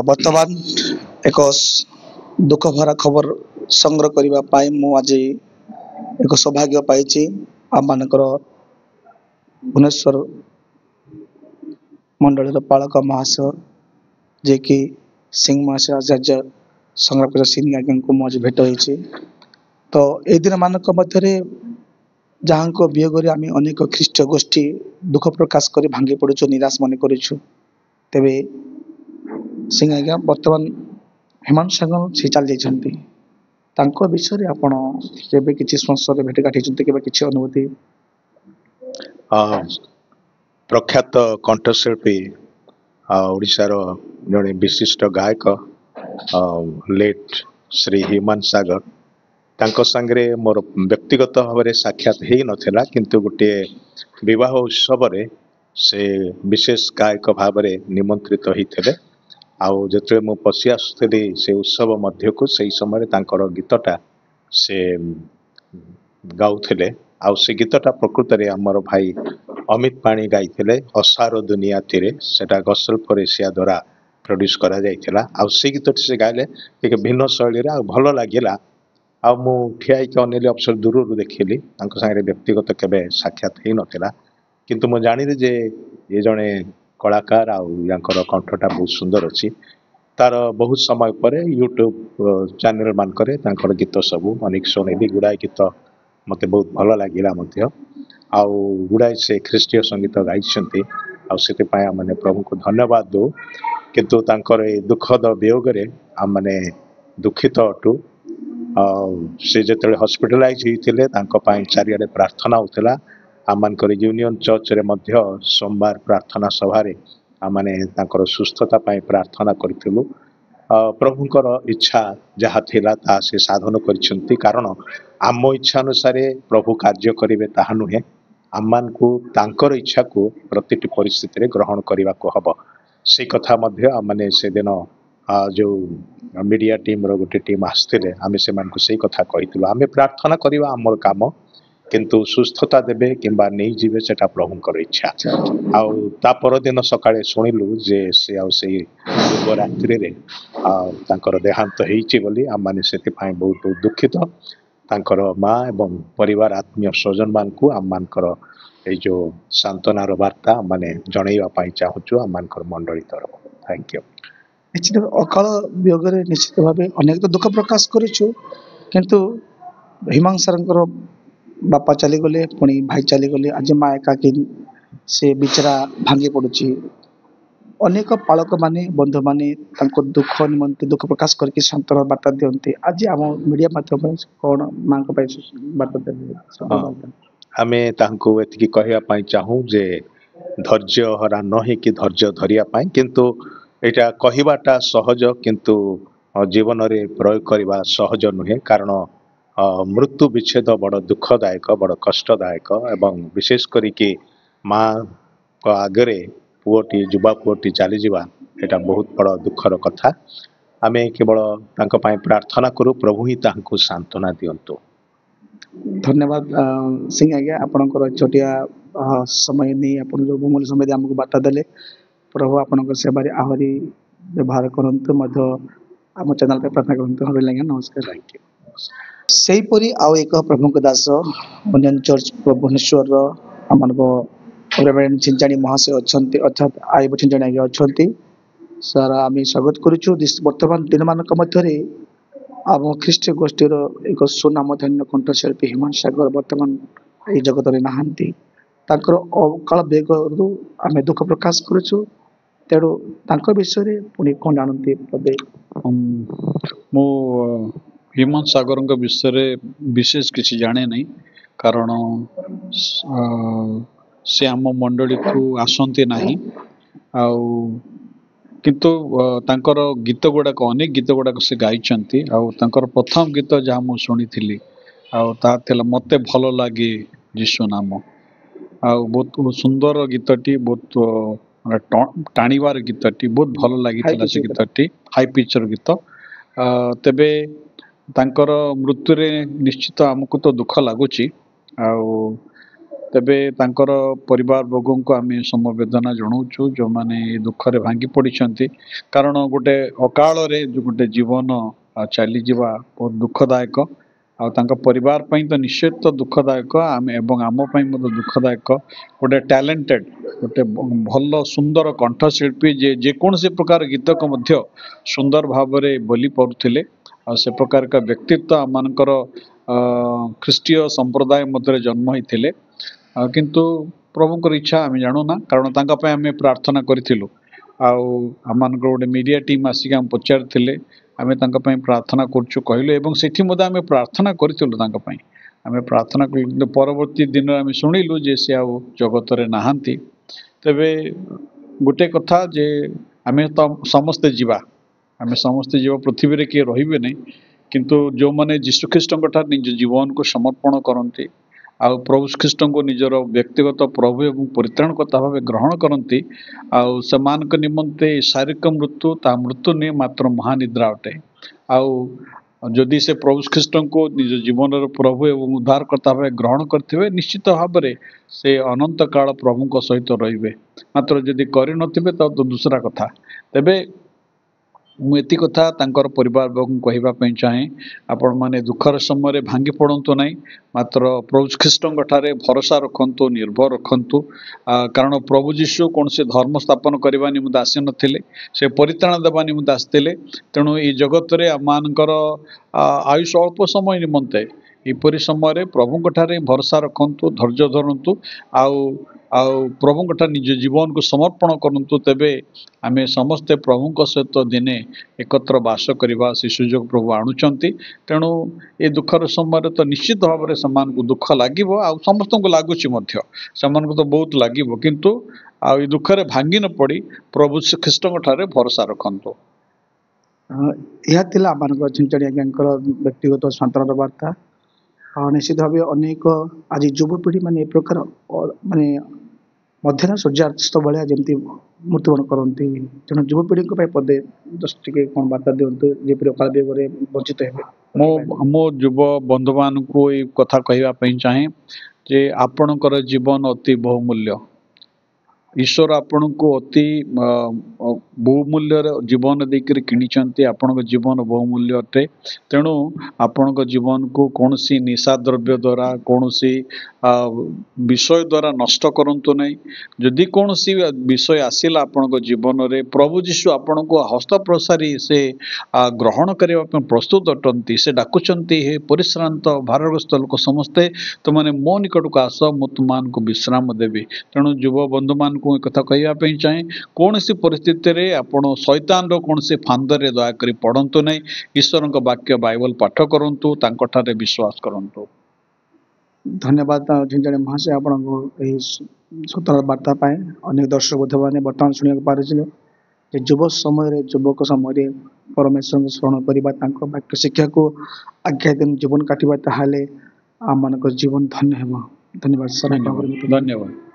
ବର୍ତ୍ତମାନ ଏକ ଦୁଃଖ ଭରା ଖବର ସଂଗ୍ରହ କରିବା ପାଇଁ ମୁଁ ଆଜି ଏକ ସୌଭାଗ୍ୟ ପାଇଛି। ଆମମାନଙ୍କର ଭୁବନେଶ୍ୱର ମଣ୍ଡଳୀର ପାଳକ ମହାଶୟ ଯିଏକି ସିଂ ମହାଶୟ ଆଚାର୍ଯ୍ୟ ସଂଗ୍ରାମ ସିଂ ଆଜ୍ଞାଙ୍କୁ ମୁଁ ଆଜି ଭେଟ ହେଇଛି। ତ এই ଦିନମାନଙ୍କ ମଧ୍ୟରେ ଯାହାଙ୍କ ବିୟୋଗରେ ଆମେ ଅନେକ ଖ୍ରୀଷ୍ଟ ଗୋଷ୍ଠୀ ଦୁଃଖ ପ୍ରକାଶ କରି ଭାଙ୍ଗି ପଡ଼ୁଛୁ, ନିରାଶ ମନେ କରୁଛୁ। ତେବେ ସିଂ ଆଜ୍ଞା ବର୍ତ୍ତମାନ ହେମନ୍ତ ସାଗର ସେ ଚାଲି ଯାଇଛନ୍ତି। ତାଙ୍କ ବିଷୟରେ ଆପଣ କେବେ କିଛି ସଂସଦରେ ଭେଟ ଗାଠିଛନ୍ତି, କେବେ କିଛି ଅନୁଭୂତି? ପ୍ରଖ୍ୟାତ କଣ୍ଠଶିଳ୍ପୀ ଓଡ଼ିଶାର ଜଣେ ବିଶିଷ୍ଟ ଗାୟକ ଲେଟ୍ ଶ୍ରୀ ହେମନ୍ତ ସାଗର, ତାଙ୍କ ସାଙ୍ଗରେ ମୋର ବ୍ୟକ୍ତିଗତ ଭାବରେ ସାକ୍ଷାତ ହେଇନଥିଲା, କିନ୍ତୁ ଗୋଟିଏ ବିବାହ ଉତ୍ସବରେ ସେ ବିଶେଷ ଗାୟକ ଭାବରେ ନିମନ୍ତ୍ରିତ ହେଇଥିଲେ। ଆଉ ଯେତେବେଳେ ମୁଁ ପଶି ଆସୁଥିଲି ସେ ଉତ୍ସବ ମଧ୍ୟକୁ, ସେଇ ସମୟରେ ତାଙ୍କର ଗୀତଟା ସେ ଗାଉଥିଲେ। ଆଉ ସେ ଗୀତଟା ପ୍ରକୃତରେ ଆମର ଭାଇ ଅମିତ ପାଣି ଗାଇଥିଲେ, ଅସାର ଦୁନିଆ ତୀରେ। ସେଟା ଗସଲ୍ ଫରେସିଆ ଦ୍ୱାରା ପ୍ରଡ୍ୟୁସ୍ କରାଯାଇଥିଲା। ଆଉ ସେ ଗୀତଟି ସେ ଗାଇଲେ ଟିକେ ଭିନ୍ନ ଶୈଳୀରେ, ଆଉ ଭଲ ଲାଗିଲା। ଆଉ ମୁଁ ଠିଆ ହେଇକି ଅନେଇଲି, ଅବସର ଦୂରରୁ ଦେଖିଲି। ତାଙ୍କ ସାଙ୍ଗରେ ବ୍ୟକ୍ତିଗତ କେବେ ସାକ୍ଷାତ ହେଇନଥିଲା, କିନ୍ତୁ ମୁଁ ଜାଣିଲି ଯେ ଏ ଜଣେ କଳାକାର ଆଉ ୟାଙ୍କର କଣ୍ଠଟା ବହୁତ ସୁନ୍ଦର ଅଛି। ତାର ବହୁତ ସମୟ ପରେ ୟୁଟ୍ୟୁବ ଚ୍ୟାନେଲ ମାନଙ୍କରେ ତାଙ୍କର ଗୀତ ସବୁ ଅନେକ ଶୁଣିଲି। ଗୁଡ଼ାଏ ଗୀତ ମୋତେ ବହୁତ ଭଲ ଲାଗିଲା ମଧ୍ୟ। ଆଉ ଗୁଡ଼ାଏ ସେ ଖ୍ରୀଷ୍ଟୀୟ ସଙ୍ଗୀତ ଗାଇଛନ୍ତି, ଆଉ ସେଥିପାଇଁ ଆମେ ପ୍ରଭୁଙ୍କୁ ଧନ୍ୟବାଦ ଦେଉ। କିନ୍ତୁ ତାଙ୍କର ଏ ଦୁଃଖଦ ବିୟୋଗରେ ଆମେ ଦୁଃଖିତ ଅଟୁ। ଆଉ ସେ ଯେତେବେଳେ ହସ୍ପିଟାଲାଇଜ ହେଇଥିଲେ, ତାଙ୍କ ପାଇଁ ଚାରିଆଡ଼େ ପ୍ରାର୍ଥନା ହେଉଥିଲା। ଆମମାନଙ୍କର ୟୁନିୟନ ଚର୍ଚ୍ଚରେ ମଧ୍ୟ ସୋମବାର ପ୍ରାର୍ଥନା ସଭାରେ ଆମେ ତାଙ୍କର ସୁସ୍ଥତା ପାଇଁ ପ୍ରାର୍ଥନା କରିଥିଲୁ। ପ୍ରଭୁଙ୍କର ଇଚ୍ଛା ଯାହା ଥିଲା ତାହା ସେ ସାଧନ କରିଛନ୍ତି। କାରଣ ଆମ ଇଚ୍ଛା ଅନୁସାରେ ପ୍ରଭୁ କାର୍ଯ୍ୟ କରିବେ ତାହା ନୁହେଁ, ଆମମାନଙ୍କୁ ତାଙ୍କର ଇଚ୍ଛାକୁ ପ୍ରତିଟି ପରିସ୍ଥିତିରେ ଗ୍ରହଣ କରିବାକୁ ହବ। ସେଇ କଥା ମଧ୍ୟ ଆମେ ସେଦିନ ଯେଉଁ ମିଡ଼ିଆ ଟିମ୍ର ଗୋଟେ ଟିମ୍ ଆସିଥିଲେ, ଆମେ ସେମାନଙ୍କୁ ସେଇ କଥା କହିଥିଲୁ। ଆମେ ପ୍ରାର୍ଥନା କରିବା ଆମର କାମ, କିନ୍ତୁ ସୁସ୍ଥତା ଦେବେ କିମ୍ବା ନେଇଯିବେ ସେଟା ପ୍ରଭୁଙ୍କର ଇଚ୍ଛା। ଆଉ ତା ପରଦିନ ସକାଳେ ଶୁଣିଲୁ ଯେ ସେ ଆଉ ସେଇ ପୂର୍ବ ରାତ୍ରିରେ ତାଙ୍କର ଦେହାନ୍ତ ହେଇଛି ବୋଲି। ଆମମାନେ ସେଥିପାଇଁ ବହୁତ ଦୁଃଖିତ। ତାଙ୍କର ମା ଏବଂ ପରିବାର ଆତ୍ମୀୟ ସ୍ୱଜନମାନଙ୍କୁ ଆମମାନଙ୍କର ଏଇ ଯେଉଁ ସାନ୍ତ୍ୱନାର ବାର୍ତ୍ତା ମାନେ ଜଣେଇବା ପାଇଁ ଚାହୁଁଛୁ ଆମମାନଙ୍କର ମଣ୍ଡଳୀ ତରଫ। Thank you. ନିଶ୍ଚିତ ଅକାଳ ବିୟୋଗରେ ନିଶ୍ଚିତ ଭାବେ ଅନେକ ତ ଦୁଃଖ ପ୍ରକାଶ କରିଛୁ, କିନ୍ତୁ ହେମନ୍ତ ସାରଙ୍କର ବାପା ଚାଲିଗଲେ, ପୁଣି ଭାଇ ଚାଲିଗଲେ, ଆଜି ମା ଏକାକି ସେ ବିଚରା ଭାଙ୍ଗି ପଡ଼ୁଛି। ଅନେକ ପାଳକମାନେ, ବନ୍ଧୁମାନେ ତାଙ୍କ ଦୁଃଖ ନିମନ୍ତେ ଦୁଃଖ ପ୍ରକାଶ କରିକି ସାନ୍ତ୍ୱନା ବାର୍ତ୍ତା ଦିଅନ୍ତି। ଆଜି ଆମ ମିଡ଼ିଆ ମାଧ୍ୟମରେ କ'ଣ ମାଙ୍କ ପାଇଁ ବାର୍ତ୍ତା ଦେଲେ? ଆମେ ତାଙ୍କୁ ଏତିକି କହିବା ପାଇଁ ଚାହୁଁ ଯେ ଧୈର୍ଯ୍ୟ ହରା ନ ହେଇକି ଧୈର୍ଯ୍ୟ ଧରିବା ପାଇଁ। କିନ୍ତୁ ଏଇଟା କହିବାଟା ସହଜ, କିନ୍ତୁ ଜୀବନରେ ପ୍ରୟୋଗ କରିବା ସହଜ ନୁହେଁ। କାରଣ ମୃତ୍ୟୁ ବିଚ୍ଛେଦ ବଡ଼ ଦୁଃଖଦାୟକ, ବଡ଼ କଷ୍ଟଦାୟକ। ଏବଂ ବିଶେଷ କରିକି ମାଙ୍କ ଆଗରେ ପୁଅଟି, ଯୁବା ପୁଅଟି ଚାଲିଯିବା, ଏଇଟା ବହୁତ ବଡ଼ ଦୁଃଖର କଥା। ଆମେ କେବଳ ତାଙ୍କ ପାଇଁ ପ୍ରାର୍ଥନା କରୁ, ପ୍ରଭୁ ହିଁ ତାଙ୍କୁ ସାନ୍ତ୍ୱନା ଦିଅନ୍ତୁ। ଧନ୍ୟବାଦ ସିଂ ଆଜ୍ଞା, ଆପଣଙ୍କର ଛୋଟିଆ ସମୟ ନେଇ ଆପଣ ଯେଉଁ ବହୁମୂଲ୍ୟ ସମୟ ଦେଇ ଆମକୁ ବାର୍ତ୍ତା ଦେଲେ। ପ୍ରଭୁ ଆପଣଙ୍କ ସେବାରେ ଆହୁରି ବ୍ୟବହାର କରନ୍ତୁ, ମଧ୍ୟ ଆମ ଚ୍ୟାନେଲ ପାଇଁ ପ୍ରାର୍ଥନା କରନ୍ତୁ। ରହିଲା ଆଜ୍ଞା, ନମସ୍କାର। ସେହିପରି ଆଉ ଏକ ପ୍ରଭୁଙ୍କ ଦାସ ୟୁନିୟନ ଚର୍ଚ୍ଚ ଭୁବନେଶ୍ୱରର ଆମମାନଙ୍କ ରେଭରେଣ୍ଡ ଛିଞ୍ଚାଣି ମହାଶୟ ଅଛନ୍ତି, ଅର୍ଥାତ୍ ଆଇବ ଛିଞ୍ଚାଣି ଆଜ୍ଞା ଅଛନ୍ତି। ସାର୍ ଆମେ ସ୍ୱାଗତ କରୁଛୁ। ବର୍ତ୍ତମାନ ଦିନମାନଙ୍କ ମଧ୍ୟରେ ଆମ ଖ୍ରୀଷ୍ଟ ଗୋଷ୍ଠୀର ଏକ ସୁନାମଧନ୍ୟ କଣ୍ଠଶିଳ୍ପୀ ହେମନ୍ତ ସାଗର ବର୍ତ୍ତମାନ ଏହି ଜଗତରେ ନାହାନ୍ତି। ତାଙ୍କର ଅକାଳ ବିୟୋଗରୁ ଆମେ ଦୁଃଖ ପ୍ରକାଶ କରୁଛୁ। ତେଣୁ ତାଙ୍କ ବିଷୟରେ ପୁଣି କ'ଣ ଜାଣନ୍ତି? ମୁଁ ହେମନ୍ତ ସାଗରଙ୍କ ବିଷୟରେ ବିଶେଷ କିଛି ଜାଣେ ନାହିଁ, କାରଣ ସେ ଆମ ମଣ୍ଡଳୀକୁ ଆସନ୍ତି ନାହିଁ। ଆଉ କିନ୍ତୁ ତାଙ୍କର ଗୀତ ଗୁଡ଼ାକ, ଅନେକ ଗୀତ ଗୁଡ଼ାକ ସେ ଗାଇଛନ୍ତି। ଆଉ ତାଙ୍କର ପ୍ରଥମ ଗୀତ ଯାହା ମୁଁ ଶୁଣିଥିଲି, ଆଉ ତାହା ଥିଲା ମୋତେ ଭଲ ଲାଗେ ଯୀଶୁ ନାମ। ଆଉ ବହୁତ ସୁନ୍ଦର ଗୀତଟି, ବହୁତ ଟାଣିବାର ଗୀତଟି, ବହୁତ ଭଲ ଲାଗିଥିଲା ସେ ଗୀତଟି, ହାଇ ପିଚର ଗୀତ। ତେବେ ତାଙ୍କର ମୃତ୍ୟୁରେ ନିଶ୍ଚିତ ଆମକୁ ତ ଦୁଃଖ ଲାଗୁଛି। ଆଉ ତେବେ ତାଙ୍କର ପରିବାର ବର୍ଗଙ୍କୁ ଆମେ ସମବେଦନା ଜଣାଉଛୁ ଯେଉଁମାନେ ଏ ଦୁଃଖରେ ଭାଙ୍ଗି ପଡ଼ିଛନ୍ତି। କାରଣ ଗୋଟେ ଅକାଳରେ ଯୋଉ ଗୋଟେ ଜୀବନ ଚାଲିଯିବା ବହୁତ ଦୁଃଖଦାୟକ। ଆଉ ତାଙ୍କ ପରିବାର ପାଇଁ ତ ନିଶ୍ଚିତ ଦୁଃଖଦାୟକ, ଆମେ ଏବଂ ଆମ ପାଇଁ ମଧ୍ୟ ଦୁଃଖଦାୟକ। ଗୋଟେ ଟ୍ୟାଲେଣ୍ଟେଡ୍, ଗୋଟେ ଭଲ ସୁନ୍ଦର କଣ୍ଠଶିଳ୍ପୀ ଯେ ଯେକୌଣସି ପ୍ରକାର ଗୀତକୁ ମଧ୍ୟ ସୁନ୍ଦର ଭାବରେ ବୋଲି ପାରୁଥିଲେ। ଆଉ ସେ ପ୍ରକାର ଏକ ବ୍ୟକ୍ତିତ୍ୱ ଆମମାନଙ୍କର ଖ୍ରୀଷ୍ଟୀୟ ସମ୍ପ୍ରଦାୟ ମଧ୍ୟରେ ଜନ୍ମ ହେଇଥିଲେ। କିନ୍ତୁ ପ୍ରଭୁଙ୍କର ଇଚ୍ଛା ଆମେ ଜାଣୁନା, କାରଣ ତାଙ୍କ ପାଇଁ ଆମେ ପ୍ରାର୍ଥନା କରିଥିଲୁ। ଆଉ ଆମମାନଙ୍କର ଗୋଟେ ମିଡ଼ିଆ ଟିମ୍ ଆସିକି ଆମେ ପଚାରିଥିଲେ, ଆମେ ତାଙ୍କ ପାଇଁ ପ୍ରାର୍ଥନା କରୁଛୁ କହିଲୁ, ଏବଂ ସେଠି ମଧ୍ୟ ଆମେ ପ୍ରାର୍ଥନା କରିଥିଲୁ ତାଙ୍କ ପାଇଁ। ଆମେ ପ୍ରାର୍ଥନା କଲୁ, କିନ୍ତୁ ପରବର୍ତ୍ତୀ ଦିନରେ ଆମେ ଶୁଣିଲୁ ଯେ ସେ ଆଉ ଜଗତରେ ନାହାନ୍ତି। ତେବେ ଗୋଟେ କଥା ଯେ ଆମେ ତ ସମସ୍ତେ ଯିବା, ଆମେ ସମସ୍ତେ ଯିବା, ପୃଥିବୀରେ କିଏ ରହିବେ ନାହିଁ। କିନ୍ତୁ ଯେଉଁମାନେ ଯୀଶୁଖ୍ରୀଷ୍ଟଙ୍କ ଠାରେ ନିଜ ଜୀବନକୁ ସମର୍ପଣ କରନ୍ତି ଆଉ ପ୍ରଭୁ ଖ୍ରୀଷ୍ଟଙ୍କୁ ନିଜର ବ୍ୟକ୍ତିଗତ ପ୍ରଭୁ ଏବଂ ପରିତ୍ରାଣକର୍ତ୍ତା ଭାବେ ଗ୍ରହଣ କରନ୍ତି, ଆଉ ସେମାନଙ୍କ ନିମନ୍ତେ ଶାରୀରିକ ମୃତ୍ୟୁ ତା ମୃତ୍ୟୁ ନୁହେଁ, ମାତ୍ର ମହାନିଦ୍ରା ଅଟେ। ଆଉ ଯଦି ସେ ପ୍ରଭୁ ଖ୍ରୀଷ୍ଟଙ୍କୁ ନିଜ ଜୀବନର ପ୍ରଭୁ ଏବଂ ଉଦ୍ଧାରକର୍ତ୍ତା ଭାବେ ଗ୍ରହଣ କରିଥିବେ, ନିଶ୍ଚିତ ଭାବରେ ସେ ଅନନ୍ତ କାଳ ପ୍ରଭୁଙ୍କ ସହିତ ରହିବେ। ମାତ୍ର ଯଦି କରିନଥିବେ ତ ଦୁସରା କଥା। ତେବେ ମୁଁ ଏତିକି କଥା ତାଙ୍କର ପରିବାର ବର୍ଗଙ୍କୁ କହିବା ପାଇଁ ଚାହେଁ, ଆପଣମାନେ ଦୁଃଖର ସମୟରେ ଭାଙ୍ଗି ପଡ଼ନ୍ତୁ ନାହିଁ, ମାତ୍ର ପ୍ରଭୁ ଖ୍ରୀଷ୍ଟଙ୍କ ଠାରେ ଭରସା ରଖନ୍ତୁ, ନିର୍ଭର ରଖନ୍ତୁ। କାରଣ ପ୍ରଭୁ ଯୀଶୁ କୌଣସି ଧର୍ମ ସ୍ଥାପନ କରିବା ନିମନ୍ତେ ଆସିନଥିଲେ, ସେ ପରିତ୍ରାଣ ଦେବା ନିମନ୍ତେ ଆସିଥିଲେ। ତେଣୁ ଏହି ଜଗତରେ ଆମମାନଙ୍କର ଆୟୁଷ ଅଳ୍ପ ସମୟ ନିମନ୍ତେ, ଏପରି ସମୟରେ ପ୍ରଭୁଙ୍କ ଠାରେ ଭରସା ରଖନ୍ତୁ, ଧୈର୍ଯ୍ୟ ଧରନ୍ତୁ, ଆଉ ପ୍ରଭୁଙ୍କ ଠାରେ ନିଜ ଜୀବନକୁ ସମର୍ପଣ କରନ୍ତୁ। ତେବେ ଆମେ ସମସ୍ତେ ପ୍ରଭୁଙ୍କ ସହିତ ଦିନେ ଏକତ୍ର ବାସ କରିବା ସେ ସୁଯୋଗ ପ୍ରଭୁ ଆଣୁଛନ୍ତି। ତେଣୁ ଏ ଦୁଃଖର ସମୟରେ ତ ନିଶ୍ଚିତ ଭାବରେ ସେମାନଙ୍କୁ ଦୁଃଖ ଲାଗିବ, ଆଉ ସମସ୍ତଙ୍କୁ ଲାଗୁଛି ମଧ୍ୟ, ସେମାନଙ୍କୁ ତ ବହୁତ ଲାଗିବ। କିନ୍ତୁ ଆଉ ଏ ଦୁଃଖରେ ଭାଙ୍ଗି ନ ପଡ଼ି ପ୍ରଭୁ ଖ୍ରୀଷ୍ଟଙ୍କ ଠାରେ ଭରସା ରଖନ୍ତୁ। ଏହା ଥିଲା ଆମମାନଙ୍କର ଛିଞ୍ଚଣି ଆଜ୍ଞାଙ୍କର ବ୍ୟକ୍ତିଗତ ସାନ୍ତ୍ୱନାର ବାର୍ତ୍ତା। ନିଶ୍ଚିତ ଭାବେ ଅନେକ ଆଜି ଯୁବପିଢ଼ି ମାନେ ଏ ପ୍ରକାର ମାନେ ମଧ୍ୟାହ୍ନ ସୂର୍ଯ୍ୟାସ୍ତ ଭଳିଆ ଯେମିତି ମୃତ୍ୟୁବରଣ କରନ୍ତି। ତେଣୁ ଯୁବପିଢ଼ିଙ୍କ ପାଇଁ ପଦେ ଜଷ୍ଟ ଟିକେ କ'ଣ ବାର୍ତ୍ତା ଦିଅନ୍ତୁ, ଯେପରି ଅକାଳ ବିୟୋଗରେ ବଞ୍ଚିତ ହେବେ। ମୋ ଯୁବ ବନ୍ଧୁମାନଙ୍କୁ ଏଇ କଥା କହିବା ପାଇଁ ଚାହେଁ ଯେ ଆପଣଙ୍କର ଜୀବନ ଅତି ବହୁମୂଲ୍ୟ। ଈଶ୍ୱର ଆପଣଙ୍କୁ ଅତି ବହୁମୂଲ୍ୟରେ ଜୀବନ ଦେଇକରି କିଣିଛନ୍ତି। ଆପଣଙ୍କ ଜୀବନ ବହୁମୂଲ୍ୟ ଅଟେ। ତେଣୁ ଆପଣଙ୍କ ଜୀବନକୁ କୌଣସି ନିଶା ଦ୍ରବ୍ୟ ଦ୍ୱାରା, କୌଣସି ବିଷୟ ଦ୍ୱାରା ନଷ୍ଟ କରନ୍ତୁ ନାହିଁ। ଯଦି କୌଣସି ବିଷୟ ଆସିଲା ଆପଣଙ୍କ ଜୀବନରେ, ପ୍ରଭୁ ଯୀଶୁ ଆପଣଙ୍କୁ ହସ୍ତ ପ୍ରସାରି ସେ ଗ୍ରହଣ କରିବା ପାଇଁ ପ୍ରସ୍ତୁତ ଅଟନ୍ତି। ସେ ଡାକୁଛନ୍ତି, ହେ ପରିଶ୍ରାନ୍ତ ଭାରଗ୍ରସ୍ତ ଲୋକ ସମସ୍ତେ, ତୁମମାନେ ମୋ ନିକଟକୁ ଆସ, ମୁଁ ତୁମମାନଙ୍କୁ ବିଶ୍ରାମ ଦେବି। ତେଣୁ ଯୁବ ବନ୍ଧୁମାନଙ୍କୁ ଏ କଥା କହିବା ପାଇଁ ଚାହେଁ, କୌଣସି ପରିସ୍ଥିତିରେ ଆପଣ ଶୈତାନର କୌଣସି ଫାନ୍ଦରେ ଦୟାକରି ପଡ଼ନ୍ତୁ ନାହିଁ। ଈଶ୍ୱରଙ୍କ ବାକ୍ୟ ବାଇବଲ ପାଠ କରନ୍ତୁ, ତାଙ୍କଠାରେ ବିଶ୍ୱାସ କରନ୍ତୁ। ଧନ୍ୟବାଦ ଝିଞ୍ଜଣୀ ମହାଶୟ ଆପଣଙ୍କୁ ଏହି ସତର ବାର୍ତ୍ତା ପାଇଁ। ଅନେକ ଦର୍ଶକ ବୋଧମାନେ ବର୍ତ୍ତମାନ ଶୁଣିବାକୁ ପାରୁଥିଲେ ଯେ ଯୁବ ସମୟରେ, ଯୁବକ ସମୟରେ ପରମେଶ୍ୱରଙ୍କୁ ସ୍ମରଣ କରିବା, ତାଙ୍କ ବାକ୍ୟ ଶିକ୍ଷାକୁ ଆଜ୍ଞା ଦିନ ଜୀବନ କାଟିବା, ତାହେଲେ ଆମମାନଙ୍କ ଜୀବନ ଧନ୍ୟ ହେବ। ଧନ୍ୟବାଦ ସାର୍। ଧନ୍ୟବାଦ।